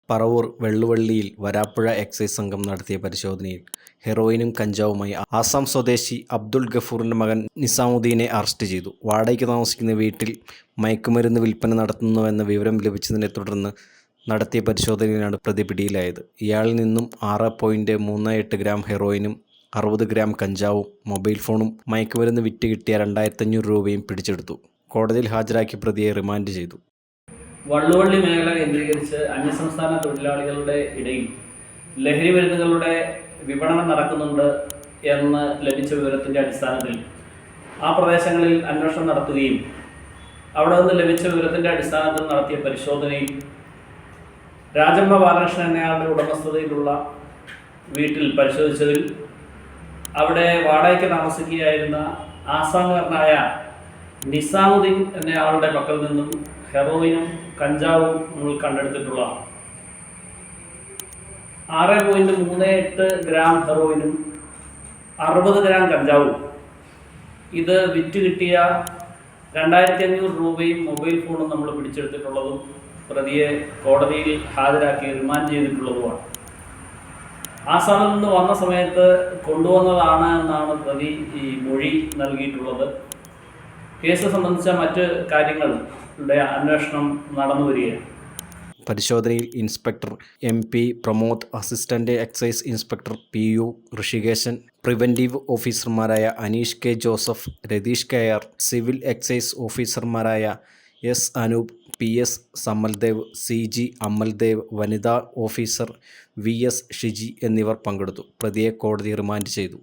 Paravur വെള്ളുവള്ളിയിൽ Varapuzha excise സംഘം നടത്തിയ പരിശോധനയിൽ ഹെറോയിനും കഞ്ചാവുമായി ആസാം സ്വദേശി അബ്ദുൾ ഗഫൂറിൻ്റെ മകൻ നിസാമുദ്ദീനെ അറസ്റ്റ് ചെയ്തു. വാടകയ്ക്ക് താമസിക്കുന്ന വീട്ടിൽ മയക്കുമരുന്ന് വിൽപ്പന നടത്തുന്നുവെന്ന വിവരം ലഭിച്ചതിനെ തുടർന്ന് നടത്തിയ പരിശോധനയിലാണ് പ്രതി പിടിയിലായത്. ഇയാളിൽ നിന്നും 6.38 ഗ്രാം ഹെറോയിനും 60 ഗ്രാം കഞ്ചാവും, മൊബൈൽ ഫോണും മയക്കുമരുന്ന് വിറ്റ് കിട്ടിയ 2500 രൂപയും പിടിച്ചെടുത്തു. കോടതിയിൽ ഹാജരാക്കി പ്രതിയെ റിമാൻഡ് ചെയ്തു. വള്ളുവള്ളി മേഖല കേന്ദ്രീകരിച്ച് അന്യസംസ്ഥാന തൊഴിലാളികളുടെ ഇടയിൽ ലഹരി മരുന്നുകളുടെ വിപണനം നടക്കുന്നുണ്ട് എന്ന് ലഭിച്ച വിവരത്തിൻ്റെ അടിസ്ഥാനത്തിൽ ആ പ്രദേശങ്ങളിൽ അന്വേഷണം നടത്തുകയും അവിടെ നിന്ന് ലഭിച്ച വിവരത്തിൻ്റെ അടിസ്ഥാനത്തിൽ നടത്തിയ പരിശോധനയിൽ രാജമ്മ ബാലകൃഷ്ണൻ എന്നയാളുടെ ഉടമസ്ഥതയിലുള്ള വീട്ടിൽ പരിശോധിച്ചതിൽ അവിടെ വാടകയ്ക്ക് താമസിക്കുകയായിരുന്ന ആസാമുകാരനായ നിസാമുദ്ദീൻ എന്നയാളുടെ പക്കൽ നിന്നും ഹെറോയിനും കഞ്ചാവും നമ്മൾ കണ്ടെടുത്തിട്ടുള്ളതാണ്. 6.38 ഗ്രാം ഹെറോയിനും 60 ഗ്രാം കഞ്ചാവും, ഇത് വിറ്റ് കിട്ടിയ 2500 രൂപയും മൊബൈൽ ഫോണും നമ്മൾ പിടിച്ചെടുത്തിട്ടുള്ളതും പ്രതിയെ കോടതിയിൽ ഹാജരാക്കി റിമാൻഡ് ചെയ്തിട്ടുള്ളതുമാണ്. ആസാമിൽ നിന്ന് വന്ന സമയത്ത് കൊണ്ടുവന്നതാണ് എന്നാണ് പ്രതി ഈ മൊഴി നൽകിയിട്ടുള്ളത്. കേസ് സംബന്ധിച്ച മറ്റ് കാര്യങ്ങളുടെ അന്വേഷണം നടന്നു വരികയാണ്. പരിശോധനയിൽ inspector MP Pramod, assistant excise inspector PU Rishikeshan, preventive ഓഫീസർമാരായ Aneesh K Joseph, Ratheesh KR, civil excise ഓഫീസർമാരായ S Anoop, PS Samaldev, CG Amaldev, വനിതാ ഓഫീസർ VS ഷിജി എന്നിവർ പങ്കെടുത്തു. പ്രതിയെ കോടതി റിമാൻഡ് ചെയ്തു.